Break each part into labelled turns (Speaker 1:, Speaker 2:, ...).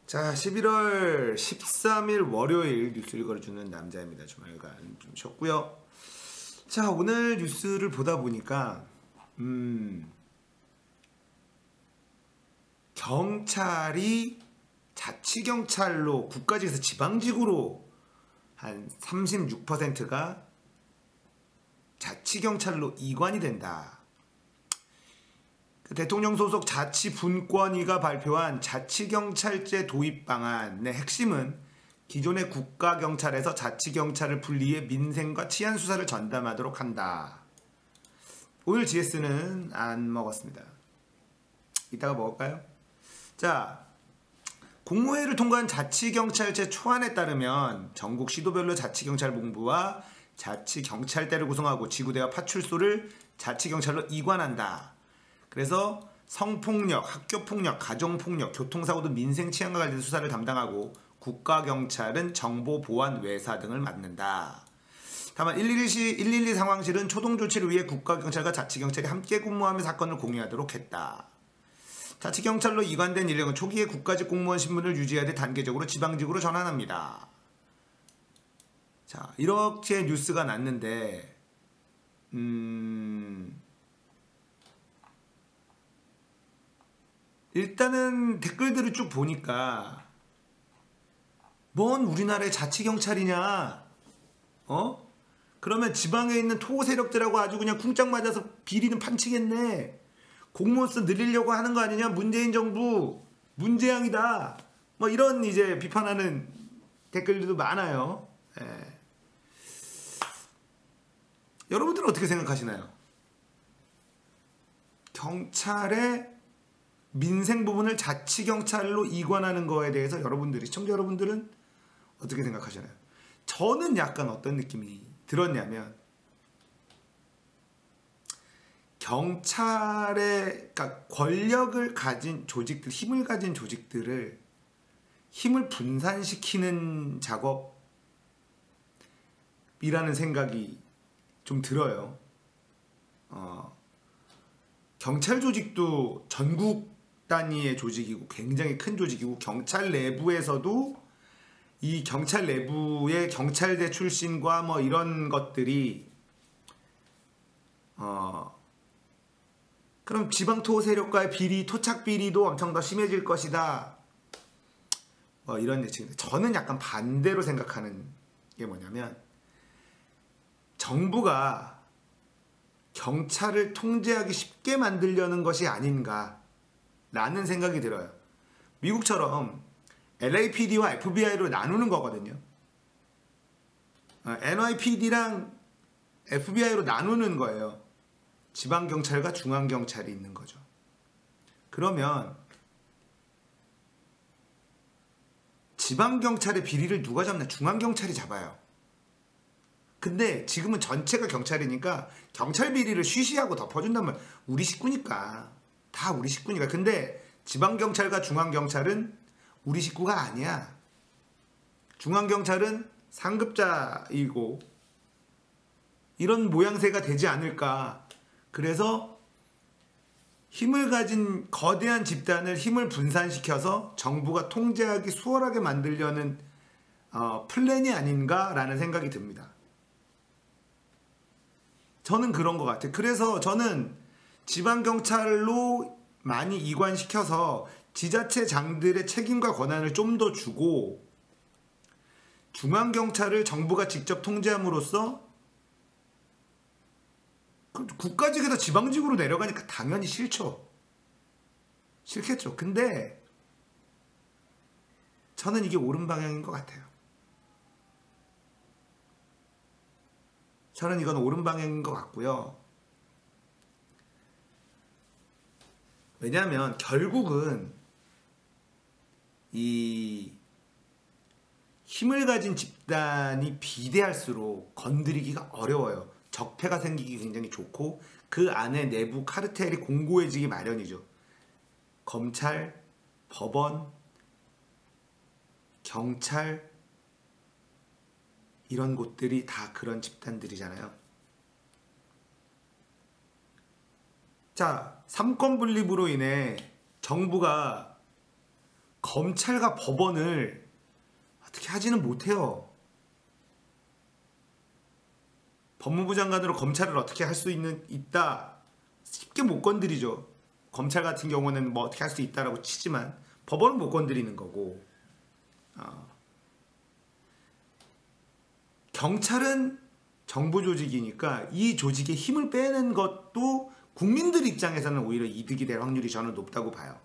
Speaker 1: 자, 11월 13일 월요일 뉴스 읽어주는 남자입니다. 주말간 좀 쉬었고요. 자, 오늘 뉴스를 보다 보니까 경찰이 자치경찰로 국가직에서 지방직으로 한 36%가 자치경찰로 이관이 된다. 대통령 소속 자치분권위가 발표한 자치경찰제 도입 방안의 핵심은 기존의 국가경찰에서 자치경찰을 분리해 민생과 치안 수사를 전담하도록 한다. 오늘 GS는 안 먹었습니다. 이따가 먹을까요? 자, 국무회의를 통과한 자치경찰제 초안에 따르면 전국 시도별로 자치경찰본부와 자치경찰대를 구성하고 지구대와 파출소를 자치경찰로 이관한다. 그래서 성폭력, 학교폭력, 가정폭력, 교통사고 등 민생 치안과 관련된 수사를 담당하고 국가경찰은 정보 보안, 외사 등을 맡는다. 다만 112 상황실은 초동 조치를 위해 국가경찰과 자치경찰이 함께 근무하며 사건을 공유하도록 했다. 자치경찰로 이관된 인력은 초기에 국가직 공무원 신분을 유지해야 돼 단계적으로 지방직으로 전환합니다. 자, 이렇게 뉴스가 났는데 일단은 댓글들을 쭉 보니까 뭔 우리나라의 자치경찰이냐? 그러면 지방에 있는 토호 세력들하고 아주 그냥 쿵짝 맞아서 비리는 판치겠네. 공무원 수 늘리려고 하는 거 아니냐? 문재인 정부 문재양이다. 뭐 이런 이제 비판하는 댓글들도 많아요. 예. 여러분들은 어떻게 생각하시나요? 경찰의 민생 부분을 자치경찰로 이관하는 거에 대해서 여러분들이, 시청자 여러분들은 어떻게 생각하시나요? 저는 약간 어떤 느낌이 들었냐면 경찰의, 그러니까 권력을 가진 조직들, 힘을 가진 조직들을 힘을 분산시키는 작업이라는 생각이 좀 들어요. 경찰 조직도 전국 단위의 조직이고 굉장히 큰 조직이고, 경찰 내부에서도 이 경찰 내부의 경찰대 출신과 뭐 이런 것들이 그럼 지방토 세력과의 비리, 토착 비리도 엄청 더 심해질 것이다. 뭐 이런 예측인데, 저는 약간 반대로 생각하는 게 뭐냐면 정부가 경찰을 통제하기 쉽게 만들려는 것이 아닌가 라는 생각이 들어요. 미국처럼 LAPD와 FBI로 나누는 거거든요. NYPD랑 FBI로 나누는 거예요. 지방경찰과 중앙경찰이 있는 거죠. 그러면 지방경찰의 비리를 누가 잡나? 중앙경찰이 잡아요. 근데 지금은 전체가 경찰이니까 경찰 비리를 쉬쉬하고 덮어준단 말이야. 우리 식구니까. 다 우리 식구니까. 근데 지방경찰과 중앙경찰은 우리 식구가 아니야. 중앙경찰은 상급자이고 이런 모양새가 되지 않을까. 그래서 힘을 가진 거대한 집단을 힘을 분산시켜서 정부가 통제하기 수월하게 만들려는 플랜이 아닌가라는 생각이 듭니다. 저는 그런 것 같아요. 그래서 저는 지방경찰로 많이 이관시켜서 지자체장들의 책임과 권한을 좀 더 주고, 중앙경찰을 정부가 직접 통제함으로써 국가직에서 지방직으로 내려가니까 당연히 싫겠죠. 근데 저는 이게 옳은 방향인 것 같아요. 저는 이건 옳은 방향인 것 같고요. 왜냐하면 결국은 이 힘을 가진 집단이 비대할수록 건드리기가 어려워요. 적폐가 생기기 굉장히 좋고 그 안에 내부 카르텔이 공고해지기 마련이죠. 검찰, 법원, 경찰, 이런 곳들이 다 그런 집단들이잖아요. 자, 삼권 분립으로 인해 정부가 검찰과 법원을 어떻게 하지는 못해요. 법무부 장관으로 검찰을 어떻게 할 수 있다 쉽게 못 건드리죠. 검찰 같은 경우는 뭐 어떻게 할 수 있다라고 치지만 법원은 못 건드리는 거고, 경찰은 정부 조직이니까 이 조직의 힘을 빼는 것도 국민들 입장에서는 오히려 이득이 될 확률이 저는 높다고 봐요.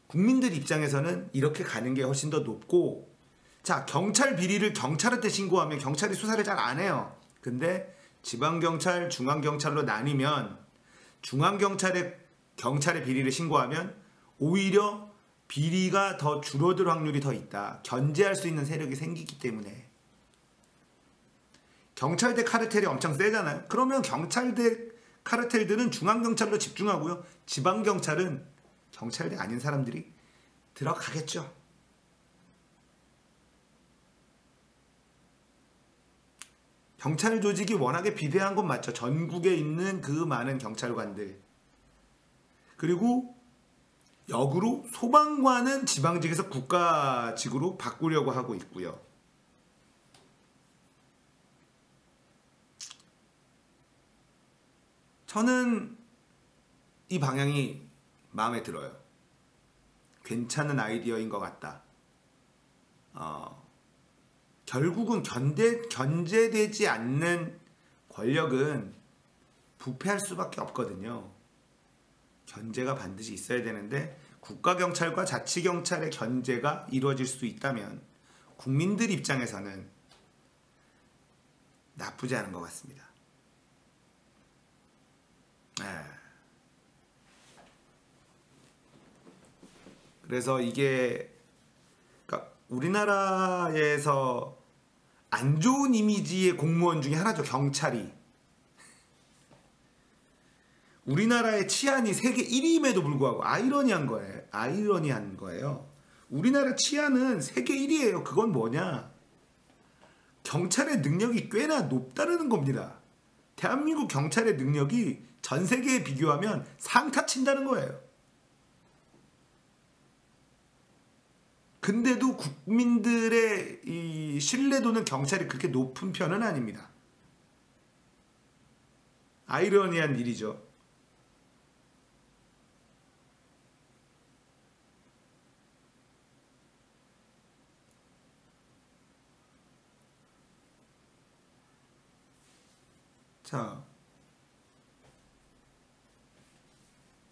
Speaker 1: 국민들 입장에서는 이렇게 가는 게 훨씬 더 높고, 자, 경찰 비리를 경찰한테 신고하면 경찰이 수사를 잘 안 해요. 근데 지방경찰, 중앙경찰로 나뉘면 중앙경찰의 경찰의 비리를 신고하면 오히려 비리가 더 줄어들 확률이 더 있다. 견제할 수 있는 세력이 생기기 때문에. 경찰대 카르텔이 엄청 세잖아요. 그러면 경찰대 카르텔들은 중앙경찰로 집중하고요. 지방경찰은 경찰대 아닌 사람들이 들어가겠죠. 경찰 조직이 워낙에 비대한 건 맞죠. 전국에 있는 그 많은 경찰관들. 그리고 역으로 소방관은 지방직에서 국가직으로 바꾸려고 하고 있고요. 저는 이 방향이 마음에 들어요. 괜찮은 아이디어인 것 같다. 결국은 견제되지 않는 권력은 부패할 수밖에 없거든요. 견제가 반드시 있어야 되는데 국가경찰과 자치경찰의 견제가 이루어질 수 있다면 국민들 입장에서는 나쁘지 않은 것 같습니다. 그래서 이게 우리나라에서 안 좋은 이미지의 공무원 중에 하나죠. 경찰이. 우리나라의 치안이 세계 1위임에도 불구하고 아이러니한 거예요. 우리나라 치안은 세계 1위예요. 그건 뭐냐? 경찰의 능력이 꽤나 높다는 겁니다. 대한민국 경찰의 능력이 전 세계에 비교하면 상타 친다는 거예요. 근데도 국민들의 이 신뢰도는 경찰이 그렇게 높은 편은 아닙니다. 아이러니한 일이죠. 자,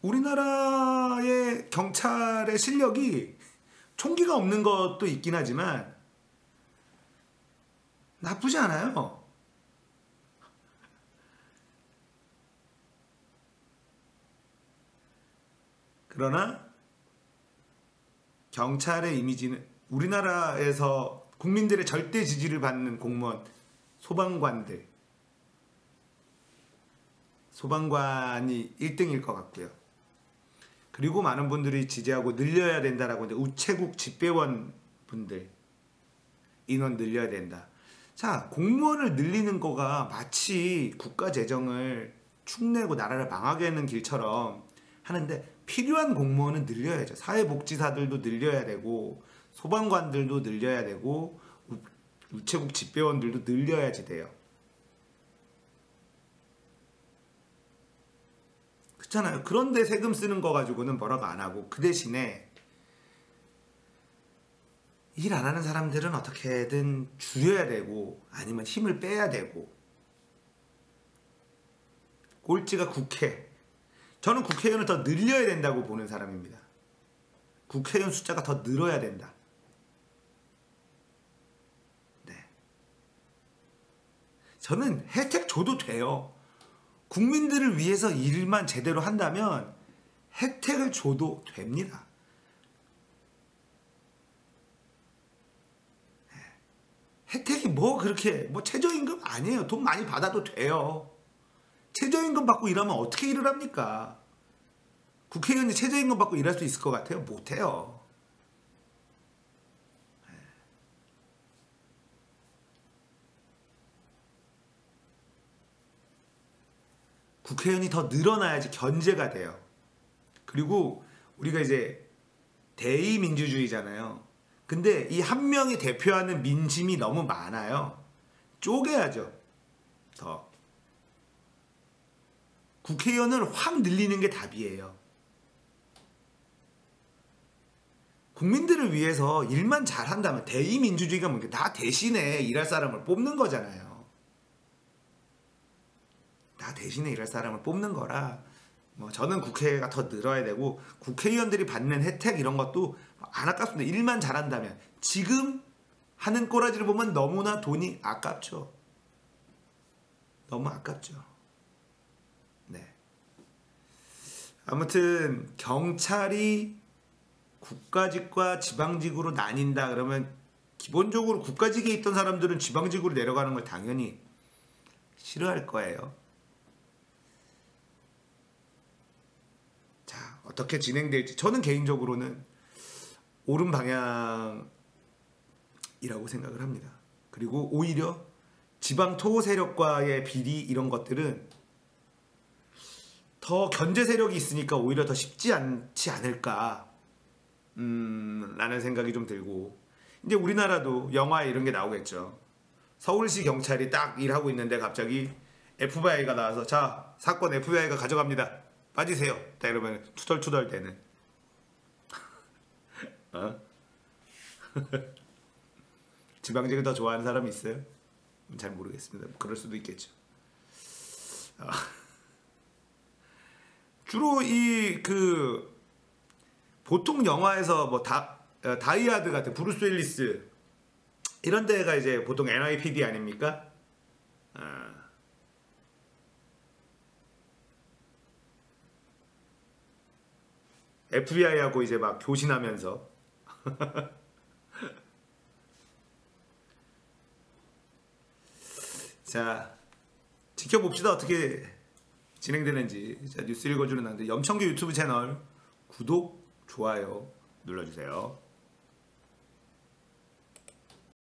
Speaker 1: 우리나라의 경찰의 실력이 총기가 없는 것도 있긴 하지만 나쁘지 않아요. 그러나 경찰의 이미지는 우리나라에서 국민들의 절대 지지를 받는 공무원, 소방관이 1등일 것 같고요. 그리고 많은 분들이 지지하고 늘려야 된다라고 하는데 우체국 집배원 분들 인원 늘려야 된다. 자, 공무원을 늘리는 거가 마치 국가 재정을 축내고 나라를 망하게 하는 길처럼 하는데 필요한 공무원은 늘려야죠. 사회복지사들도 늘려야 되고 소방관들도 늘려야 되고 우체국 집배원들도 늘려야지 돼요. 그렇잖아요. 그런데 세금 쓰는 거 가지고는 뭐라고 안 하고 그 대신에 일 안 하는 사람들은 어떻게든 줄여야 되고 아니면 힘을 빼야 되고. 꼴찌가 국회. 저는 국회의원을 더 늘려야 된다고 보는 사람입니다. 국회의원 숫자가 더 늘어야 된다. 네. 저는 혜택 줘도 돼요. 국민들을 위해서 일만 제대로 한다면 혜택을 줘도 됩니다. 혜택이 뭐 그렇게 뭐 최저임금 아니에요. 돈 많이 받아도 돼요. 최저임금 받고 일하면 어떻게 일을 합니까? 국회의원이 최저임금 받고 일할 수 있을 것 같아요? 못해요. 국회의원이 더 늘어나야지 견제가 돼요. 그리고 우리가 이제 대의민주주의잖아요. 근데 이 한 명이 대표하는 민심이 너무 많아요. 쪼개야죠. 더. 국회의원을 확 늘리는 게 답이에요. 국민들을 위해서 일만 잘한다면 대의민주주의가 뭔가 나 대신에 일할 사람을 뽑는 거잖아요. 나 대신에 일할 사람을 뽑는 거라 뭐 저는 국회가 더 늘어야 되고 국회의원들이 받는 혜택 이런 것도 안 아깝습니다. 일만 잘한다면. 지금 하는 꼬라지를 보면 너무나 돈이 아깝죠. 너무 아깝죠. 네. 아무튼 경찰이 국가직과 지방직으로 나뉜다 그러면 기본적으로 국가직에 있던 사람들은 지방직으로 내려가는 걸 당연히 싫어할 거예요. 자, 어떻게 진행될지 저는 개인적으로는 옳은 방향이라고 생각을 합니다. 그리고 오히려 지방 토호 세력과의 비리 이런 것들은 더 견제 세력이 있으니까 오히려 더 쉽지 않지 않을까 라는 생각이 좀 들고 이제 우리나라도 영화에 이런 게 나오겠죠. 서울시 경찰이 딱 일하고 있는데 갑자기 FBI가 나와서 자 사건 FBI가 가져갑니다. 빠지세요. 딱 이러면 투덜투덜 되는 지방직을 더 좋아하는 사람이 있어요? 잘 모르겠습니다. 그럴 수도 있겠죠. 주로 이 보통 영화에서 뭐 다이하드 같은 브루스 윌리스 이런 데가 이제 보통 NYPD 아닙니까? FBI하고 이제 막 교신하면서 자 지켜봅시다. 어떻게 진행되는지. 자, 뉴스 읽어주는 남자 염청규 유튜브 채널 구독, 좋아요 눌러주세요.